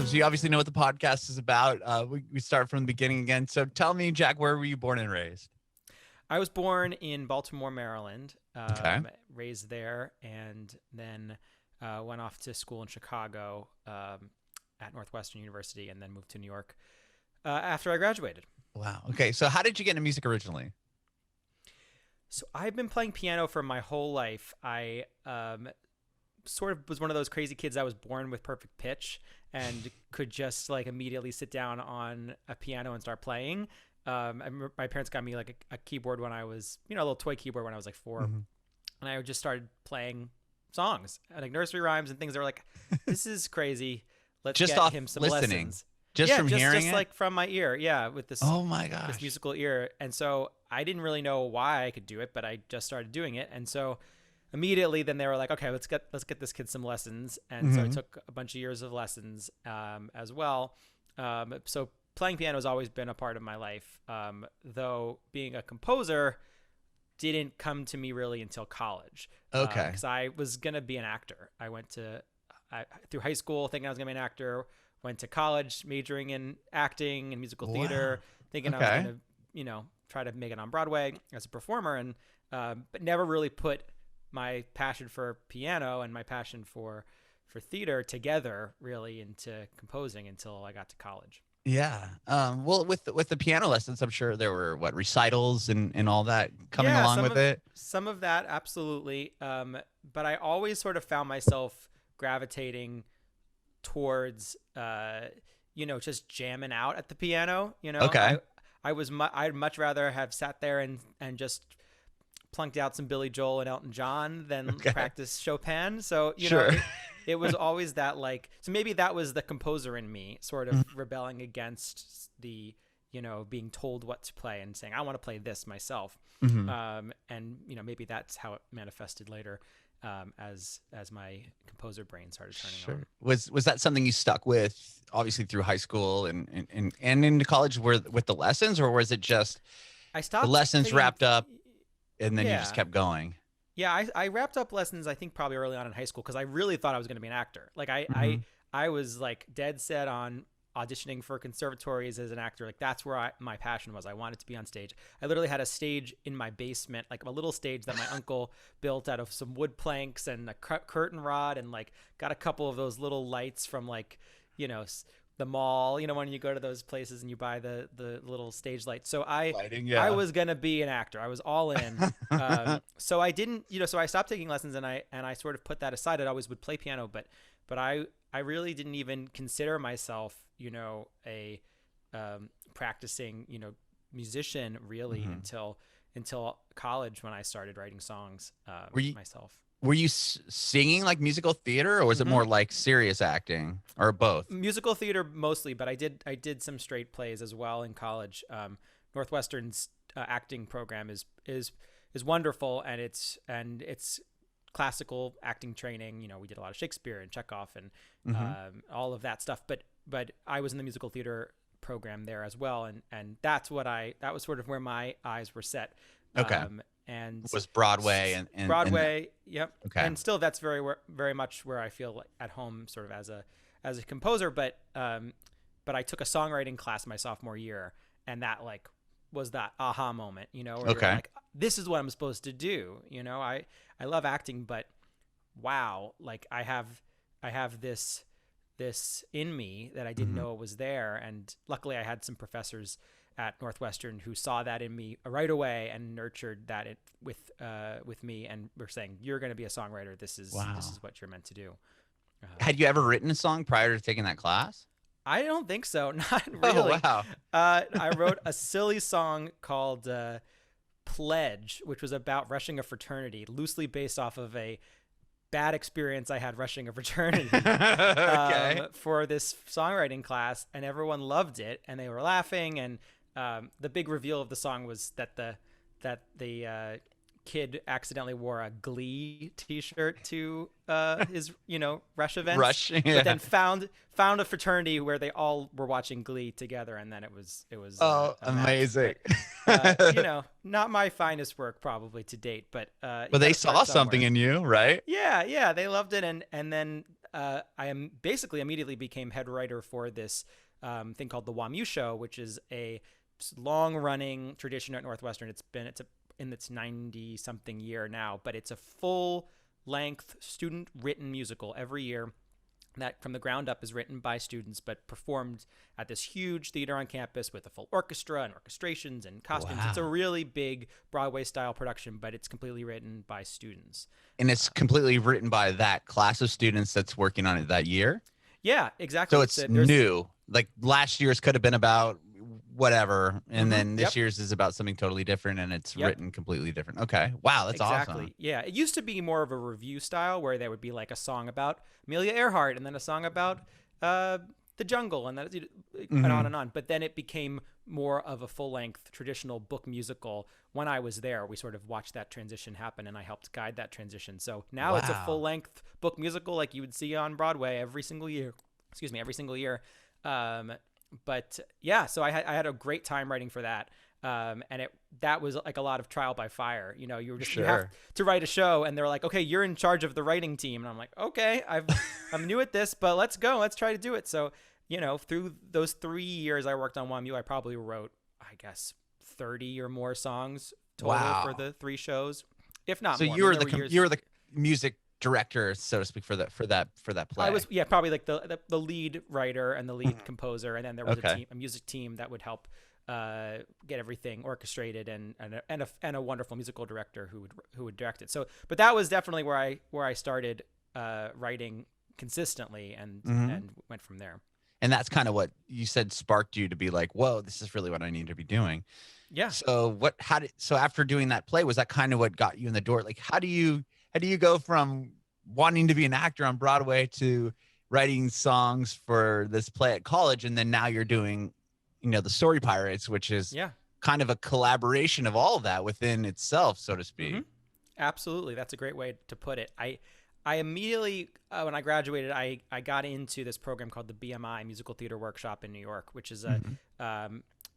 So you obviously know what the podcast is about. We start from the beginning again. So tell me, Jack, where were you born and raised? I was born in Baltimore, Maryland, Okay. raised there, and then went off to school in Chicago at Northwestern University, and then moved to New York after I graduated. Wow. Okay. So how did you get into music originally? So I've been playing piano for my whole life. I sort of was one of those crazy kids. I was born with perfect pitch and could just like immediately sit down on a piano and start playing. My parents got me like a keyboard when I was, a little toy keyboard when I was like 4. Mm-hmm. And I just started playing songs, like nursery rhymes and things that were like, this is crazy. Let's Just get off him some listening. lessons. Just from hearing just it? like from my ear. Yeah. With this, Oh my gosh. this musical ear. And so I didn't really know why I could do it, but I just started doing it. And so immediately then they were like, okay, let's get this kid some lessons. And so I took a bunch of years of lessons as well. So playing piano has always been a part of my life, though being a composer didn't come to me really until college. Okay. Because I was going to be an actor. I went through high school thinking I was going to be an actor, went to college majoring in acting and musical theater, thinking I was going to, try to make it on Broadway as a performer, and but never really put my passion for piano and my passion for theater together really into composing until I got to college. Yeah. Well, with the piano lessons, I'm sure there were recitals and all that coming along with it. Some of that, absolutely. But I always sort of found myself gravitating towards, just jamming out at the piano. Okay. I'd much rather have sat there and just plunked out some Billy Joel and Elton John than practice Chopin. So, it was always that so maybe that was the composer in me sort of rebelling against the, being told what to play and saying, I want to play this myself. And, maybe that's how it manifested later as my composer brain started turning on. Was that something you stuck with obviously through high school and into college with the lessons, or was it just I stopped the lessons taking, wrapped up and then you just kept going? Yeah, I wrapped up lessons, I think, probably early on in high school because I really thought I was going to be an actor. Like, I was, like, dead set on auditioning for conservatories as an actor. Like, that's where my passion was. I wanted to be on stage. I literally had a stage in my basement, like a little stage that my uncle built out of some wood planks and a curtain rod, and, like, got a couple of those little lights from, like, the mall, when you go to those places and you buy the little stage lights. So I was going to be an actor. I was all in. So I didn't, so I stopped taking lessons and I sort of put that aside. I always would play piano, but I really didn't even consider myself, a practicing, musician really until college when I started writing songs myself. Were you singing like musical theater, or was it more like serious acting, or both? Musical theater mostly, but I did some straight plays as well in college. Northwestern's acting program is wonderful, and it's classical acting training. We did a lot of Shakespeare and Chekhov and all of that stuff. But I was in the musical theater program there as well, and that was sort of where my eyes were set. Okay. And was Broadway and Broadway. Yep. Okay. And still, that's very much where I feel at home, sort of as a composer. But I took a songwriting class my sophomore year, and that was that aha moment, where you're like, this is what I'm supposed to do. I love acting, but wow, like I have this in me that I didn't know it was there. And luckily I had some professors at Northwestern who saw that in me right away and nurtured that with me, and were saying, you're going to be a songwriter. This is what you're meant to do. Had you ever written a song prior to taking that class? I don't think so. Not really. Oh, wow. I wrote a silly song called Pledge, which was about rushing a fraternity, loosely based off of a bad experience I had rushing a fraternity for this songwriting class, and everyone loved it and they were laughing. And the big reveal of the song was that the kid accidentally wore a Glee T-shirt to his Rush event. But then found a fraternity where they all were watching Glee together, and then it was amazing. Not my finest work probably to date, but they saw something in you, right? Yeah, they loved it, and then I am basically immediately became head writer for this thing called the Wammu Show, which is a long running tradition at Northwestern. It's in its 90 something year now, but it's a full length student written musical every year that from the ground up is written by students, but performed at this huge theater on campus with a full orchestra and orchestrations and costumes. Wow. It's a really big Broadway style production, but it's completely written by students. And it's completely written by that class of students that's working on it that year. Yeah, exactly. So it's new. Like last year's could have been about whatever, and then this year's is about something totally different, and it's written completely different. Okay, wow, that's awesome. Yeah, it used to be more of a review style where there would be like a song about Amelia Earhart, and then a song about the jungle, and then and on and on. But then it became more of a full-length traditional book musical. When I was there, we sort of watched that transition happen, and I helped guide that transition. So now it's a full-length book musical like you would see on Broadway every single year. But yeah, so I had a great time writing for that. And that was like a lot of trial by fire. You know, you have to write a show, and they're like, okay, you're in charge of the writing team. And I'm like, okay, I'm new at this, but let's go. Let's try to do it. So, you know, through those 3 years I worked on Wammu, I probably wrote, I guess, 30 or more songs total for the 3 shows, if not more. So you were the music director, so to speak, for that play. I was probably like the lead writer and the lead composer, and then there was a music team that would help get everything orchestrated, and a wonderful musical director who would direct it. So, but that was definitely where I started writing consistently, and went from there. And that's kind of what you said sparked you to be like, whoa, this is really what I need to be doing. Yeah. So so after doing that play, was that kind of what got you in the door? Like, how do you go from wanting to be an actor on Broadway to writing songs for this play at college, and then now you're doing, you know, the Story Pirates, which is kind of a collaboration of all of that within itself, so to speak. Absolutely. That's a great way to put it. I immediately, when I graduated, I got into this program called the BMI Musical Theater Workshop in New York, which is a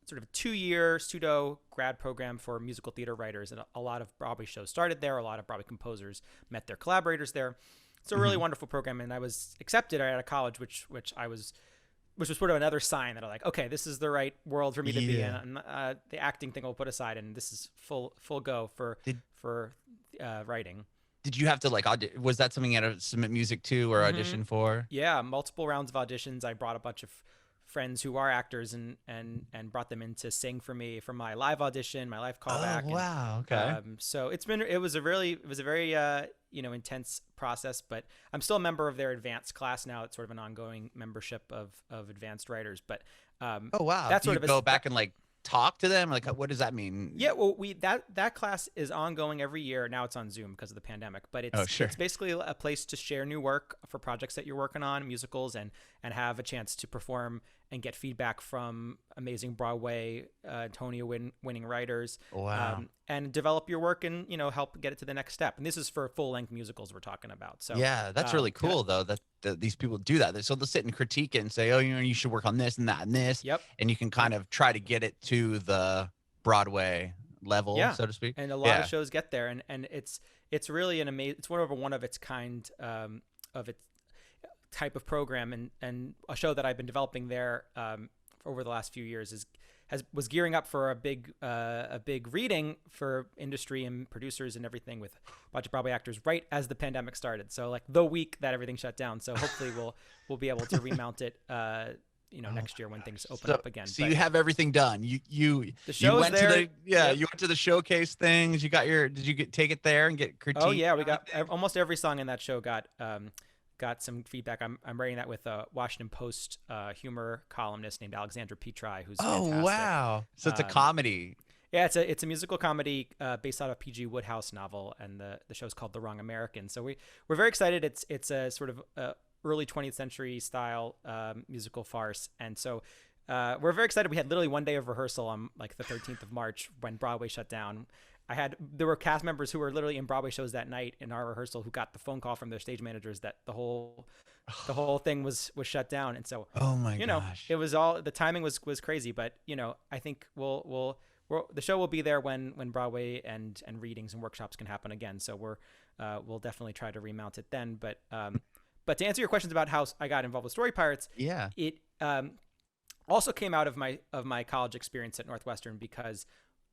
sort of a 2-year pseudo grad program for musical theater writers. And a lot of Broadway shows started there. A lot of Broadway composers met their collaborators there. It's a really wonderful program. And I was accepted right out of college, which was sort of another sign that I'm like, okay, this is the right world for me to be in. And the acting thing we'll put aside, and this is full go for writing. Did you have to was that something you had to submit music to or audition for? Yeah, multiple rounds of auditions. I brought a bunch of friends who are actors and brought them in to sing for me for my live audition, my live callback. Oh, wow. Okay. So it was a very intense process, but I'm still a member of their advanced class now. It's sort of an ongoing membership of advanced writers, but oh, wow. That's Do you go back and talk to them? Like, what does that mean? Yeah, well, that class is ongoing every year. Now it's on Zoom because of the pandemic, but it's basically a place to share new work for projects that you're working on, musicals, and have a chance to perform and get feedback from amazing Broadway, Tony winning writers. Wow. And develop your work and, help get it to the next step. And this is for full-length musicals we're talking about. So yeah, that's really cool though that these people do that. So they'll sit and critique it and say, oh, you should work on this and that and this. Yep. And you can kind of try to get it to the level, so to speak. And a lot of shows get there, and it's really it's one of its kind of its type of program, and a show that I've been developing there over the last few years was gearing up for a big reading for industry and producers and everything with a bunch of Broadway actors right as the pandemic started. So the week that everything shut down. So hopefully we'll be able to remount it next year when things open up again. So you have everything done. You went to you went to the showcase things. Did you take it there and get critiqued? Oh yeah, we got almost every song in that show got some feedback. I'm writing that with a Washington Post humor columnist named Alexandra Petri, who's fantastic. Oh wow! So it's a comedy. Yeah, it's a musical comedy based out of P.G. Wodehouse novel, and the show's called The Wrong American. So we're very excited. It's a sort of early 20th century style musical farce, and so we're very excited. We had literally one day of rehearsal on the 13th of March when Broadway shut down. There were cast members who were literally in Broadway shows that night in our rehearsal who got the phone call from their stage managers that the whole thing was shut down. And so, oh my gosh, it was all, the timing was crazy, but I think the show will be there when Broadway and readings and workshops can happen again. So we'll definitely try to remount it then. But But to answer your questions about how I got involved with Story Pirates, it also came out of my college experience at Northwestern, because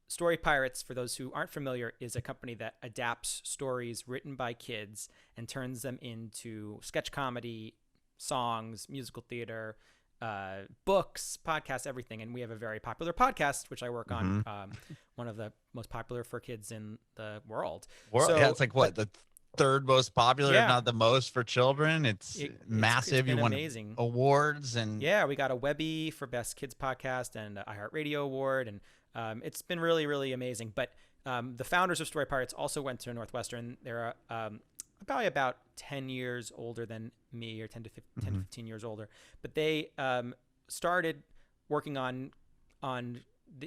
Story Pirates, for those who aren't familiar, is a company that adapts stories written by kids and turns them into sketch comedy, songs, musical theater, books, podcasts, everything. And we have a very popular podcast, which I work on, one of the most popular for kids in the world. So, yeah, it's like the third most popular, if not the most, for children. It's massive. It's you won amazing awards, and we got a Webby for Best Kids Podcast and an iHeartRadio award, and it's been really, really amazing. But the founders of Story Pirates also went to Northwestern. They're probably about 10 years older than me, or 10 to 15 years older. But they started working on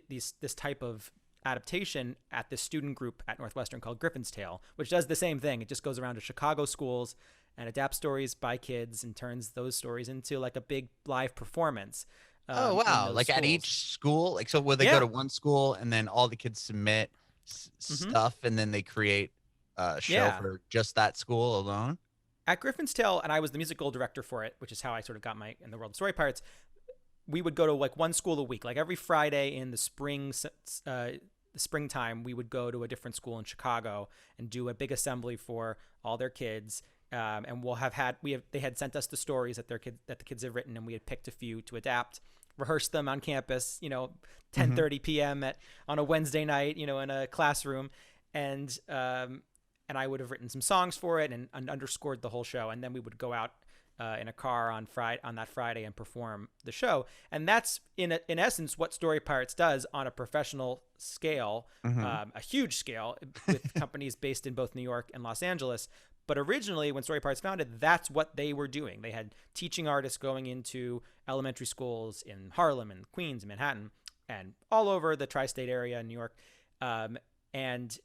this type of adaptation at this student group at Northwestern called Griffin's Tale, which does the same thing. It just goes around to Chicago schools and adapts stories by kids and turns those stories into like a big live performance. Oh, wow. Like schools. At each school? Like, so where they go to one school and then all the kids submit stuff and then they create a show for just that school alone? At Griffin's Tale, and I was the musical director for it, which is how I sort of got in the world of Story Pirates, we would go to like one school a week. Like every Friday in the springtime, we would go to a different school in Chicago and do a big assembly for all their kids. And they had sent us the stories that the kids have written, and we had picked a few to adapt, rehearse them on campus, 10:30 p.m. on a Wednesday night, in a classroom. And I would have written some songs for it and underscored the whole show. And then we would go out in a car on that Friday and perform the show. And that's in essence what Story Pirates does on a professional scale, a huge scale, with companies based in both New York and Los Angeles. But originally, when Story Pirates founded, that's what they were doing. They had teaching artists going into elementary schools in Harlem and Queens and Manhattan and all over the tri-state area in New York, and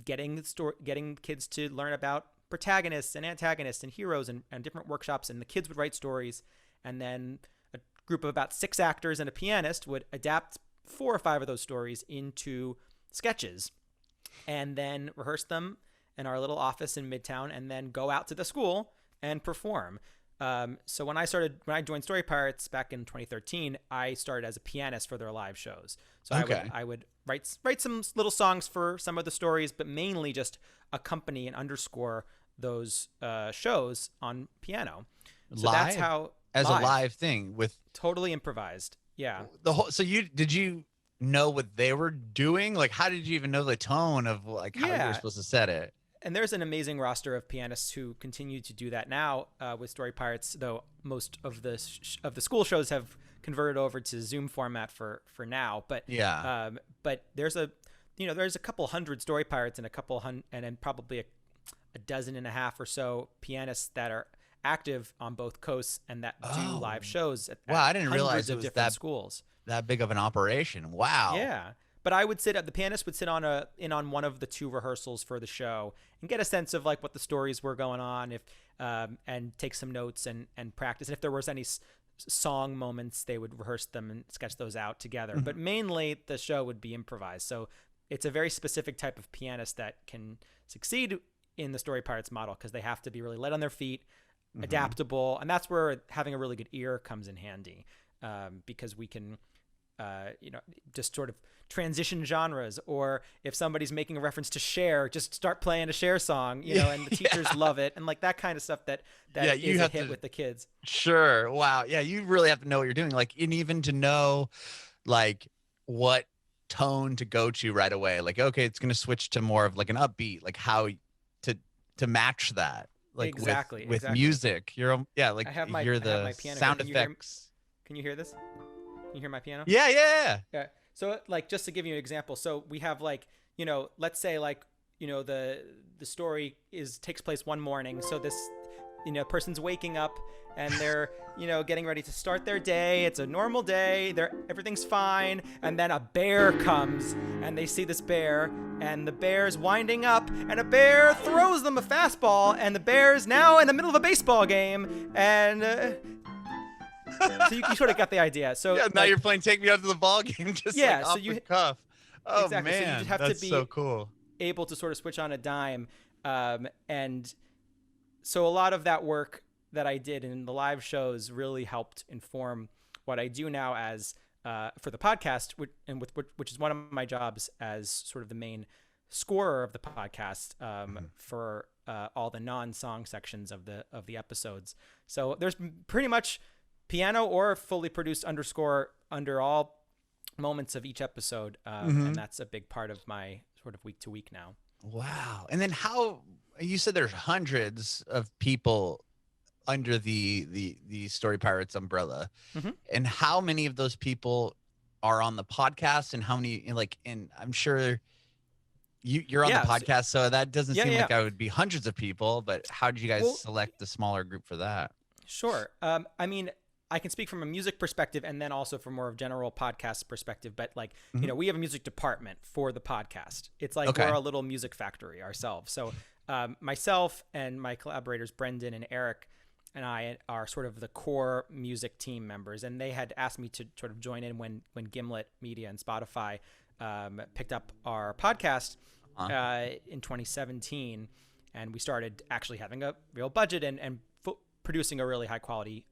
getting kids to learn about protagonists and antagonists and heroes and different workshops. And the kids would write stories, and then a group of about 6 actors and a pianist would adapt 4 or 5 of those stories into sketches and then rehearse them in our little office in Midtown, and then go out to the school and perform. So when I joined Story Pirates back in 2013, I started as a pianist for their live shows. So I would write some little songs for some of the stories, but mainly just accompany and underscore those shows on piano. So live? That's how a live thing with totally improvised. Yeah. So did you know what they were doing? Like, how did you even know the tone of like how you were supposed to set it? And there's an amazing roster of pianists who continue to do that now with Story Pirates, though most of the school shows have converted over to Zoom format for now. But but there's a couple hundred Story Pirates and and then probably a dozen and a half or so pianists that are active on both coasts and that do live shows at I didn't realize it was different schools. That big of an operation. Wow. Yeah. But the pianist would sit on one of the 2 rehearsals for the show and get a sense of like what the stories were going on, and take some notes and practice. And if there was any song moments, they would rehearse them and sketch those out together. But mainly the show would be improvised. So it's a very specific type of pianist that can succeed in the Story Pirates model, because they have to be really light on their feet, adaptable. And that's where having a really good ear comes in handy, because we can just sort of transition genres, or if somebody's making a reference to Cher, just start playing a Cher song, and the teachers love it, and like that kind of stuff that is a hit with the kids. Sure. Wow. Yeah, you really have to know what you're doing, like, and even to know like what tone to go to right away. Like, okay, it's going to switch to more of like an upbeat, like how to match that, like exactly with music. You're the sound effects. Can you hear this? Can you hear my piano? Yeah. So like, just to give you an example, so we have like, let's say like, the story takes place one morning. So this, person's waking up and they're, getting ready to start their day. It's a normal day. Everything's fine. And then a bear comes and they see this bear, and the bear's winding up, and a bear throws them a fastball, and the bear's now in the middle of a baseball game. And, so you sort of got the idea. So now you're playing "Take Me Out to the Ball Game" off the cuff. Oh exactly. man, so you just have that's to be so cool. Able to sort of switch on a dime, and so a lot of that work that I did in the live shows really helped inform what I do now as for the podcast, which is one of my jobs as sort of the main scorer of the podcast for all the non-song sections of the episodes. So there's pretty much piano or fully produced underscore under all moments of each episode, and that's a big part of my sort of week to week now. Wow. And then how you said there's hundreds of people under the Story Pirates umbrella, and how many of those people are on the podcast, and how many and I'm sure you're on the podcast, so that doesn't seem like I would be hundreds of people, but how did you guys select the smaller group for that? Sure. I mean, I can speak from a music perspective and then also from more of general podcast perspective, but we have a music department for the podcast. It's like we're a little music factory ourselves. So myself and my collaborators, Brendan and Eric, and I are sort of the core music team members, and they had asked me to sort of join in when Gimlet Media and Spotify picked up our podcast in 2017, and we started actually having a real budget and producing a really high quality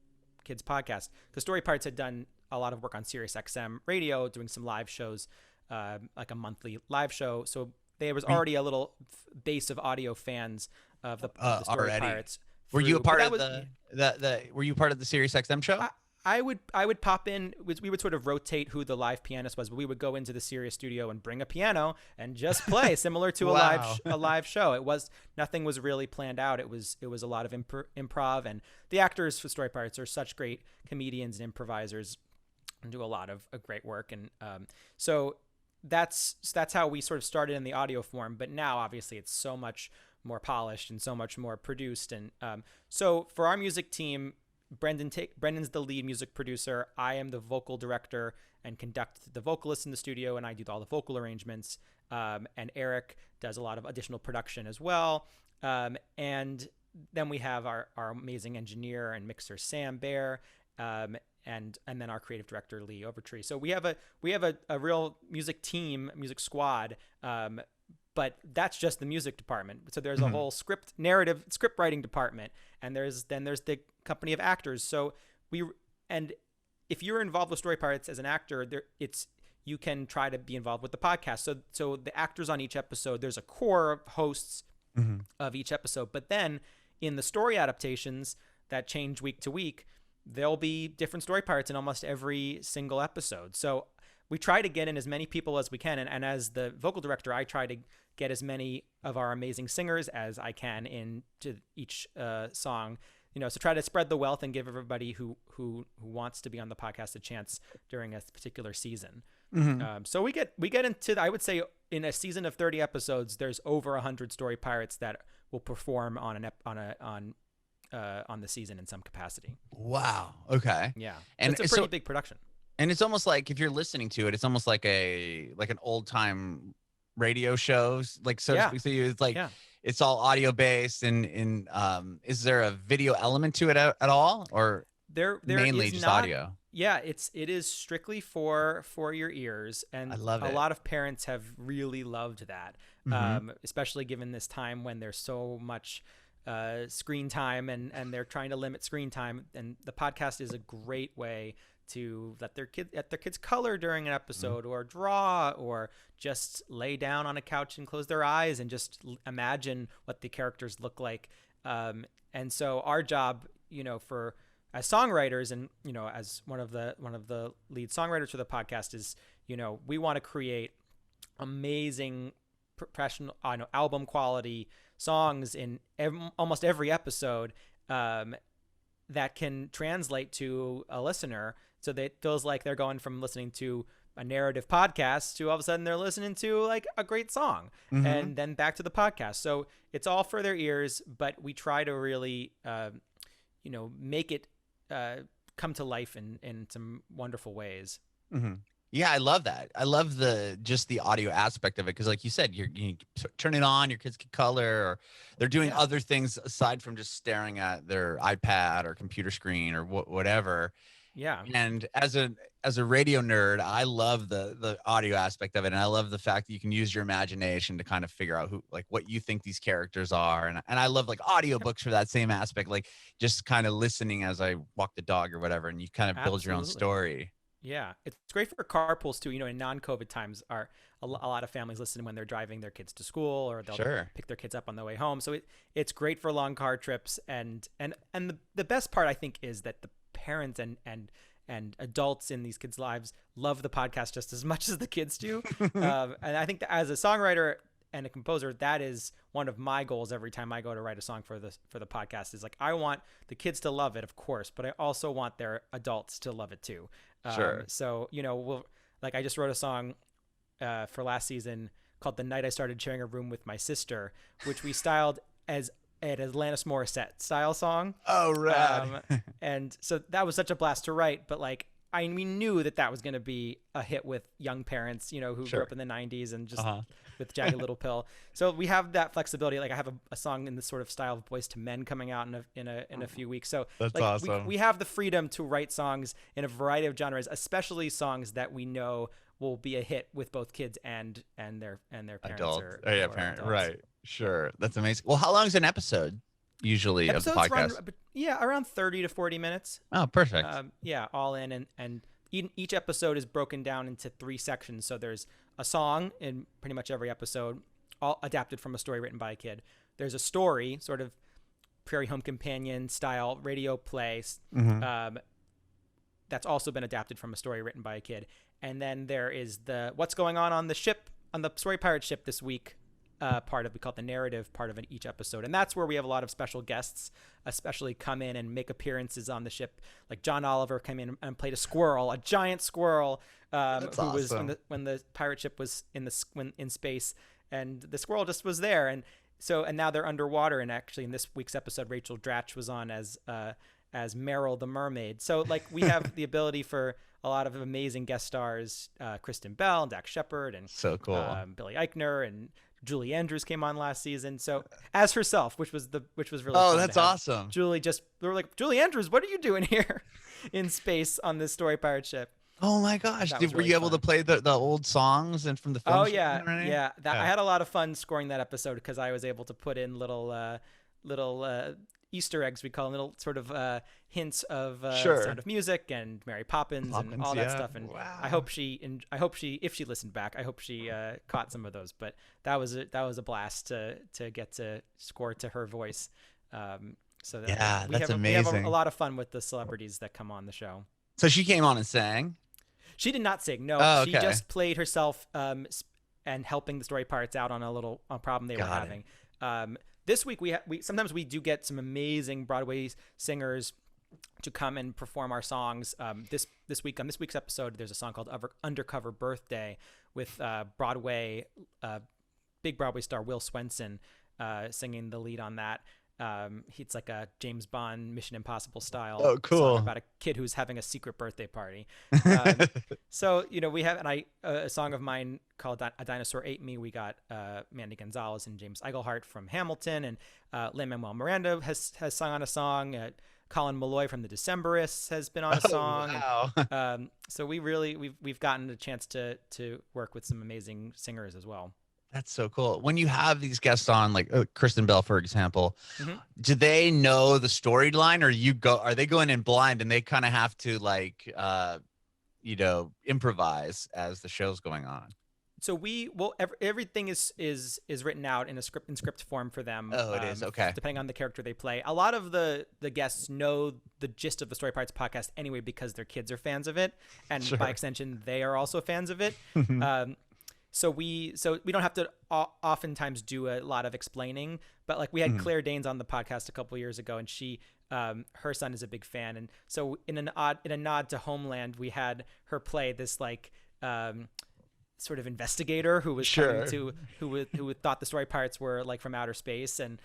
kids podcast, because Story Pirates had done a lot of work on Sirius XM radio, doing some live shows, like a monthly live show. So there was already a little base of audio fans of the Story Pirates. Were you a part of were you part of the Sirius XM show? I would pop in. We would sort of rotate who the live pianist was, but we would go into the Sirius studio and bring a piano and just play, similar to a live show. Nothing was really planned out. It was a lot of improv, and the actors for Story Pirates are such great comedians and improvisers and do a lot of great work. And so that's how we sort of started in the audio form. But now, obviously, it's so much more polished and so much more produced. And so for our music team, Brendan's the lead music producer. I am the vocal director and conduct the vocalists in the studio, and I do all the vocal arrangements. And Eric does a lot of additional production as well. And then we have our amazing engineer and mixer, Sam Bear, and then our creative director, Lee Overtree. So we have a real music team, music squad. But that's just the music department. So there's a whole script writing department, and there's the company of actors. So if you're involved with Story Pirates as an actor, you can try to be involved with the podcast. So the actors on each episode, there's a core of hosts of each episode. But then in the story adaptations that change week to week, there'll be different Story Pirates in almost every single episode. So we try to get in as many people as we can. And as the vocal director, I try to get as many of our amazing singers as I can into each song, so try to spread the wealth and give everybody who wants to be on the podcast a chance during a particular season. So we get into, I would say, in a season of 30 episodes, there's over 100 Story Pirates that will perform on the season in some capacity. Wow. Okay. Yeah. And it's a pretty big production. And it's almost like, if you're listening to it, it's almost like an old time radio shows, so to speak. So it's it's all audio based, and is there a video element to it at all, or there mainly just audio? Yeah, it is strictly for your ears, and I love it. A lot of parents have really loved that, especially given this time when there's so much screen time, and they're trying to limit screen time, and the podcast is a great way to let their kids color during an episode, or draw, or just lay down on a couch and close their eyes and just imagine what the characters look like. And so our job, as songwriters, and as one of the lead songwriters for the podcast, is we want to create amazing professional album quality songs in almost every episode that can translate to a listener, so that it feels like they're going from listening to a narrative podcast to all of a sudden they're listening to like a great song, and then back to the podcast. So it's all for their ears, but we try to really make it come to life in some wonderful ways. Yeah, I love that. I love the audio aspect of it, because like you said, you turn it on, your kids can color, or they're doing other things aside from just staring at their iPad or computer screen or whatever. Yeah. And as a radio nerd, I love the audio aspect of it, and I love the fact that you can use your imagination to kind of figure out who, like, what you think these characters are, and I love like audiobooks for that same aspect, like just kind of listening as I walk the dog or whatever, and you kind of build your own Absolutely. story. Yeah, it's great for carpools too. In non-COVID times, are a lot of families listen when they're driving their kids to school, or they'll Sure. pick their kids up on the way home. So it's great for long car trips. And the best part, I think, is that the parents and adults in these kids' lives love the podcast just as much as the kids do. And I think that as a songwriter and a composer, that is one of my goals every time I go to write a song for the podcast, is like, I want the kids to love it, of course, but I also want their adults to love it too. Sure. So, I just wrote a song for last season called "The Night I Started Sharing a Room with My Sister," which we styled as an Alanis Morissette style song. Oh, rad. And so that was such a blast to write, but we knew that was going to be a hit with young parents, who grew up in the 90s and just with Jagged Little Pill. So we have that flexibility. Like, I have a song in this sort of style of Boys to Men coming out in a few weeks. So that's awesome. We have the freedom to write songs in a variety of genres, especially songs that we know will be a hit with both kids and their parents. Adult. Or Parent. adults. Right. Sure. That's amazing. Well, how long is an episode usually of the podcast? Around 30 to 40 minutes. Oh, perfect. All in, and each episode is broken down into 3 sections. So there's a song in pretty much every episode, all adapted from a story written by a kid. There's a story, sort of Prairie Home Companion style radio play, that's also been adapted from a story written by a kid. And then there is the what's going on the ship, on the Story Pirate ship this week, we call it the narrative part of each episode. And that's where we have a lot of special guests, especially come in and make appearances on the ship. Like John Oliver came in and played a giant squirrel, who awesome. was when the pirate ship was in space, and the squirrel just was there. And now they're underwater. And actually in this week's episode, Rachel Dratch was on as Meryl the mermaid. So we have the ability for a lot of amazing guest stars, Kristen Bell and Dax Shepard, and so cool. Billy Eichner, and Julie Andrews came on last season. So as herself, which was really fun. That's awesome. Julie we were like, Julie Andrews, what are you doing here in space on this Story Pirate ship? Oh my gosh! Were you able to play the old songs and from the film? Oh yeah, yeah. I had a lot of fun scoring that episode because I was able to put in little Easter eggs, we call them, little sort of hints of Sound of Music and Mary Poppins and all that stuff. And wow. I hope she, if she listened back, I hope she caught some of those. But that was a blast to get to score to her voice. So that that's amazing. We have a lot of fun with the celebrities that come on the show. So she came on and sang. She did not sing. No, okay. She just played herself and helping the Story Pirates out on a problem they were having. This week we sometimes we do get some amazing Broadway singers to come and perform our songs. This week on this week's episode, there's a song called "Undercover Birthday" with big Broadway star Will Swenson singing the lead on that. It's like a James Bond Mission Impossible style song about a kid who's having a secret birthday party. So we have a song of mine called "A Dinosaur Ate Me." We got Mandy Gonzalez and James Eigelhart from Hamilton, and Lin-Manuel Miranda has sung on a song. Colin Malloy from the Decemberists has been on a song. Wow. So we've gotten a chance to work with some amazing singers as well. That's so cool. When you have these guests on, like Kristen Bell, for example, mm-hmm. do they know the storyline, or are they going in blind and they kind of have to improvise as the show's going on? So everything is written out in script form for them. Oh, it is. Okay. Depending on the character they play. A lot of the guests know the gist of the Story Pirates podcast anyway because their kids are fans of it, and Sure. by extension, they are also fans of it. So we don't have to oftentimes do a lot of explaining, but we had mm-hmm. Claire Danes on the podcast a couple years ago, and she her son is a big fan, and so in a nod to Homeland, we had her play this sort of investigator who was Sure. who thought the Story Pirates were from outer space, and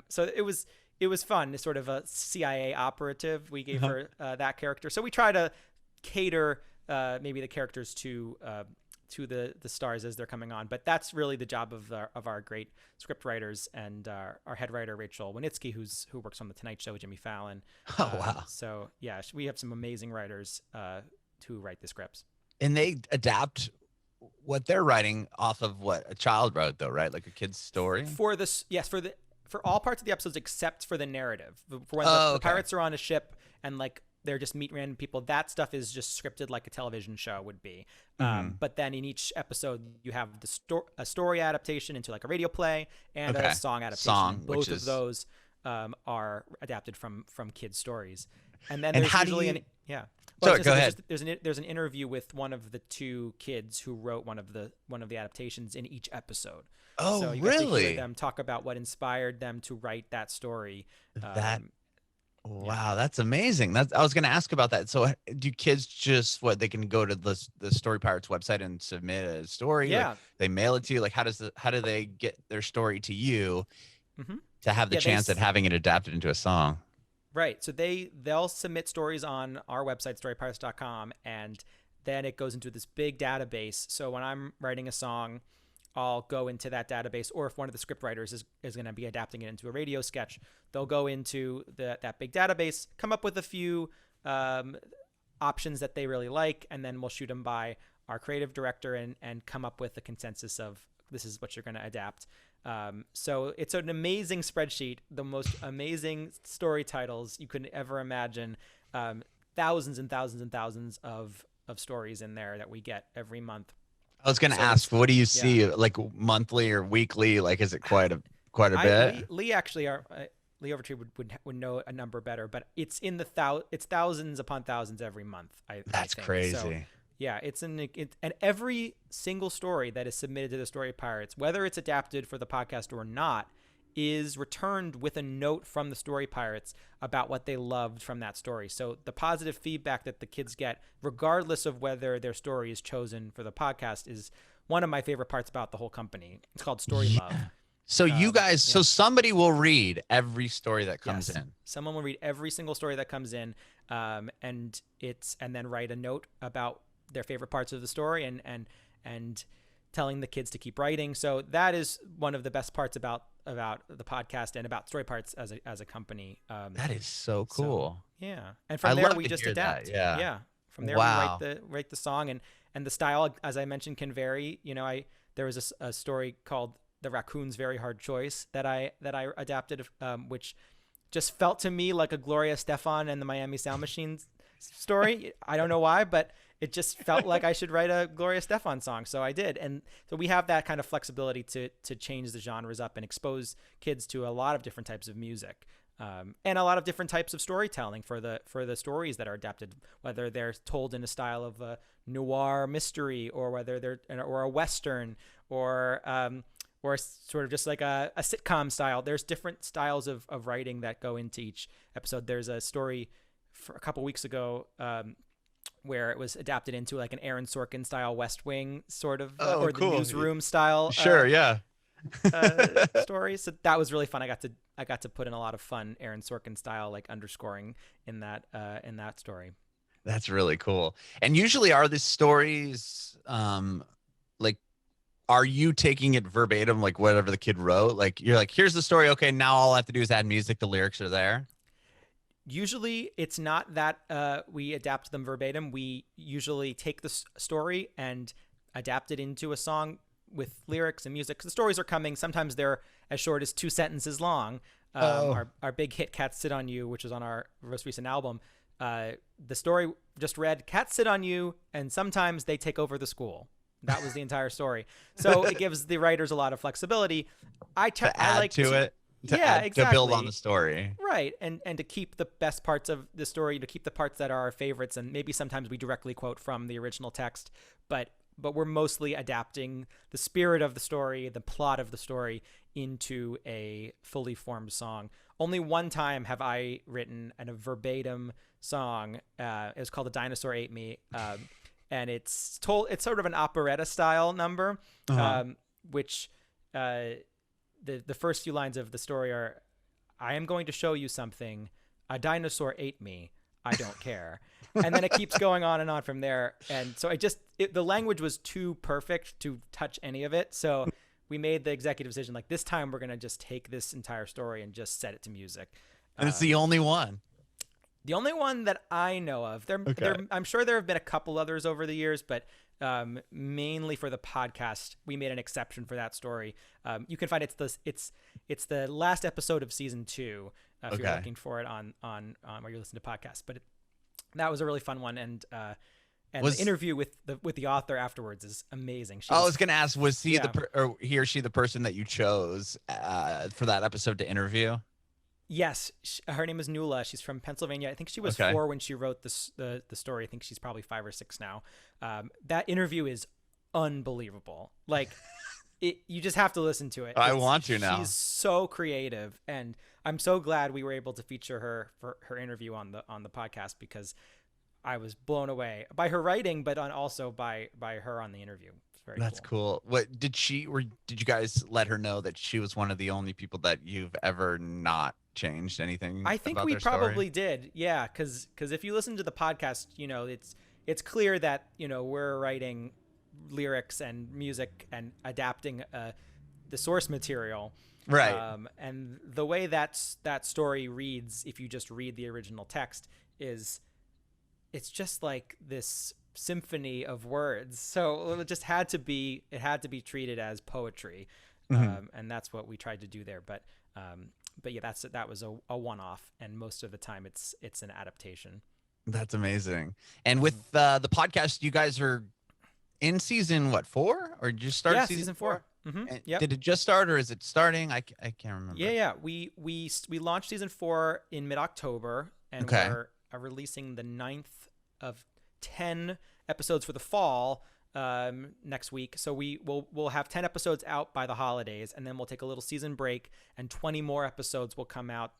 so it was fun. It's sort of a CIA operative. We gave her that character, so we try to cater maybe the characters to the stars as they're coming on. But that's really the job of our great script writers and our head writer Rachel Winitsky, who works on the Tonight Show with Jimmy Fallon. Oh wow! So yeah, we have some amazing writers who write the scripts. And they adapt what they're writing off of what a child wrote, though, right? Like a kid's story. For this, yes, for all parts of the episodes except for the narrative. For when the pirates are on a ship and like they're just meet random people, that stuff is just scripted like a television show would be. But then in each episode, you have a story adaptation into like a radio play and a song adaptation. Both of those are adapted from kids' stories. And then there's usually Well, go ahead. There's an interview with one of the two kids who wrote one of the adaptations in each episode. Oh, so you really? Get to hear them talk about what inspired them to write that story. Wow, that's amazing. I was going to ask about that. So, do kids just they can go to the Story Pirates website and submit a story? Yeah, like, they mail it to you. Like, how do they get their story to you to have the chance at having it adapted into a song? Right. So they'll submit stories on our website, storypirates.com, and then it goes into this big database. So when I'm writing a song, I'll go into that database, or if one of the script writers is going to be adapting it into a radio sketch, they'll go into that big database, come up with a few options that they really like, and then we'll shoot them by our creative director and come up with a consensus of this is what you're going to adapt. So it's an amazing spreadsheet, the most amazing story titles you could ever imagine, thousands and thousands and thousands of stories in there that we get every month. I was going to ask, what do you see, like monthly or weekly? Like, is it quite a bit? Lee actually, Lee Overtree would know a number better, but it's in it's thousands upon thousands every month. That's I think. crazy. So, yeah, and every single story that is submitted to the Story Pirates, whether it's adapted for the podcast or not, is returned with a note from the Story Pirates about what they loved from that story. So the positive feedback that the kids get, regardless of whether their story is chosen for the podcast, is one of my favorite parts about the whole company. It's called Story Love. So you guys, so somebody will read every story that comes in. Someone will read every single story that comes in, and then write a note about their favorite parts of the story and telling the kids to keep writing. So that is one of the best parts about the podcast and about Story Pirates as a company. That is so cool. So, yeah. And from there we just adapt. Yeah. From there we write the song, and the style, as I mentioned, can vary. You know, there was a story called The Raccoon's Very Hard Choice that I adapted, which just felt to me like a Gloria Estefan and the Miami Sound Machine story. I don't know why, but it just felt like I should write a Gloria Estefan song. So I did. And so we have that kind of flexibility to change the genres up and expose kids to a lot of different types of music, and a lot of different types of storytelling for the stories that are adapted, whether they're told in a style of a noir mystery, or whether or a Western, or sort of just like a sitcom style. There's different styles of writing that go into each episode. There's a story for a couple weeks ago, where it was adapted into like an Aaron Sorkin style West Wing sort of, or the Newsroom style. Story. So that was really fun. I got to put in a lot of fun Aaron Sorkin style, like underscoring in that story. That's really cool. And usually are the stories, like, are you taking it verbatim, like whatever the kid wrote? Like, you're like, here's the story. Okay, now all I have to do is add music. The lyrics are there. Usually it's not that we adapt them verbatim. We usually take the story and adapt it into a song with lyrics and music. The stories are coming. Sometimes they're as short as 2 sentences long. Our big hit, Cats Sit on You, which was on our most recent album, the story just read, cats sit on you, and sometimes they take over the school. That was the entire story. So it gives the writers a lot of flexibility. I like to it. To build on the story. Right. And to keep the best parts of the story, to keep the parts that are our favorites. And maybe sometimes we directly quote from the original text, but we're mostly adapting the spirit of the story, the plot of the story, into a fully formed song. Only one time have I written a verbatim song. It was called "The Dinosaur Ate Me." And it's sort of an operetta style number, which, the first few lines of the story are, I am going to show you something. A dinosaur ate me. I don't care. And then it keeps going on and on from there. And so the language was too perfect to touch any of it. So we made the executive decision, like, this time we're going to just take this entire story and just set it to music. And it's the only one. The only one that I know of. I'm sure there have been a couple others over the years, but mainly for the podcast, we made an exception for that story. You can find it's the last episode of season 2 if you're looking for it on where you listen to podcasts. But that was a really fun one, and the interview with the author afterwards is amazing. I was going to ask, was he he or she the person that you chose for that episode to interview? Yes, her name is Nuala. She's from Pennsylvania. I think she was 4 when she wrote the story. I think she's probably 5 or 6 now. That interview is unbelievable. Like, you just have to listen to it. I want to now. She's so creative, and I'm so glad we were able to feature her for her interview on the podcast, because I was blown away by her writing, but also by her on the interview. That's cool. What did you guys let her know that she was one of the only people that you've ever not changed anything? I think we probably did. Yeah. Cause if you listen to the podcast, it's clear that, we're writing lyrics and music and adapting the source material. Right. And the way that story reads, if you just read the original text, it's just like this symphony of words. So it had to be treated as poetry. And that's what we tried to do there. But yeah, that was a one-off, and most of the time it's an adaptation. That's amazing. And with the podcast, you guys are in season 4, or did you start season 4? Mm-hmm. Yep. Did it just start, or is it starting? I can't remember. Yeah. We launched season 4 in mid-October, and we're releasing the 9th of 10 episodes for the fall next week. So we'll have 10 episodes out by the holidays, and then we'll take a little season break, and 20 more episodes will come out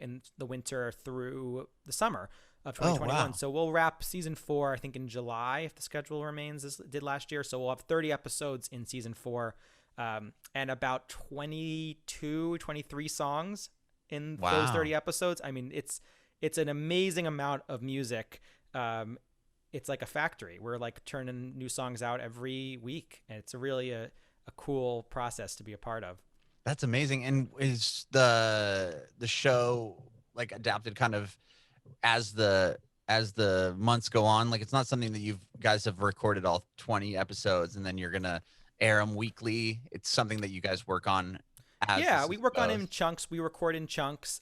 in the winter through the summer of 2021. Oh, wow. So we'll wrap season 4, I think, in July, if the schedule remains as it did last year. So we'll have 30 episodes in season 4, and about 23 songs in those 30 episodes. I mean, it's an amazing amount of music. It's like a factory. We're like turning new songs out every week, and it's really a cool process to be a part of. That's amazing. And is the show like adapted kind of as the months go on? Like, it's not something that you guys have recorded all 20 episodes and then you're gonna air them weekly. It's something that you guys work on. We work on in chunks. We record in chunks.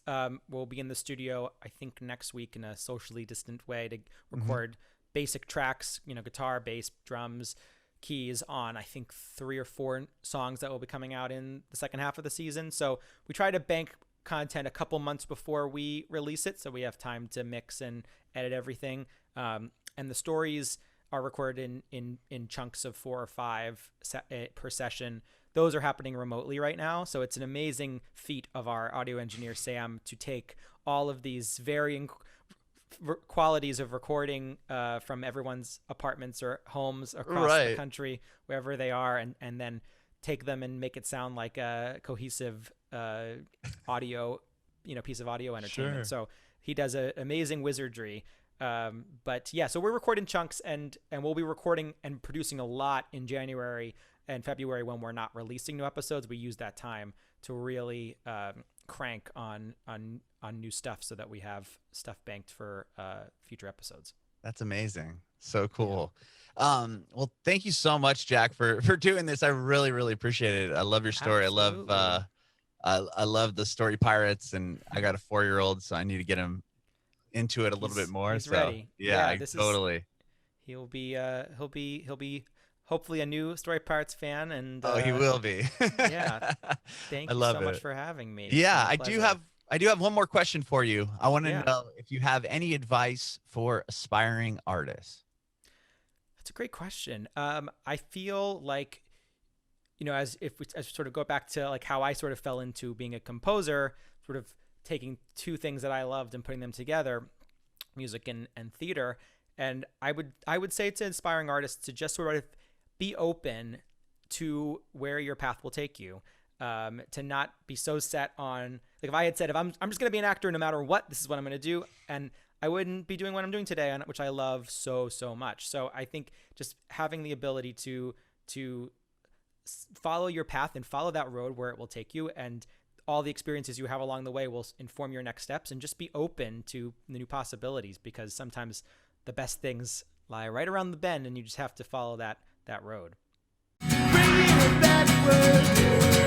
We'll be in the studio, I think, next week in a socially distant way to record basic tracks, guitar, bass, drums, keys on, I think, 3 or 4 songs that will be coming out in the second half of the season. So we try to bank content a couple months before we release it, so we have time to mix and edit everything. And the stories are recorded in chunks of 4 or 5 per session. Those are happening remotely right now. So it's an amazing feat of our audio engineer, Sam, to take all of these varying qualities of recording from everyone's apartments or homes across the country, wherever they are, and then take them and make it sound like a cohesive audio, piece of audio entertainment. Sure. So he does an amazing wizardry. But yeah, so we're recording chunks, and we'll be recording and producing a lot in January and February when we're not releasing new episodes. We use that time to really crank on new stuff, so that we have stuff banked for future episodes. That's amazing. So cool. Yeah. Well, thank you so much, Jack, for doing this. I really, really appreciate it. I love your story. Absolutely. I love the story Pirates, and I got a 4-year-old, so I need to get him into it a little bit more. He's ready. Yeah, totally. He'll be hopefully a new Story Pirates fan, and he will be. Yeah. Thank you so much for having me. Yeah, I do have one more question for you. I want to know if you have any advice for aspiring artists. That's a great question. I feel like, as we sort of go back to like how I sort of fell into being a composer, sort of taking two things that I loved and putting them together, music and theater. And I would say to aspiring artists to just sort of be open to where your path will take you. To not be so set on, like, if I had said, if I'm just going to be an actor no matter what, this is what I'm going to do. And wouldn't be doing what I'm doing today, which I love so much. So I think just having the ability to follow your path and follow that road where it will take you, and all the experiences you have along the way will inform your next steps, and just be open to the new possibilities, because sometimes the best things lie right around the bend and you just have to follow that road. Bringing it backward.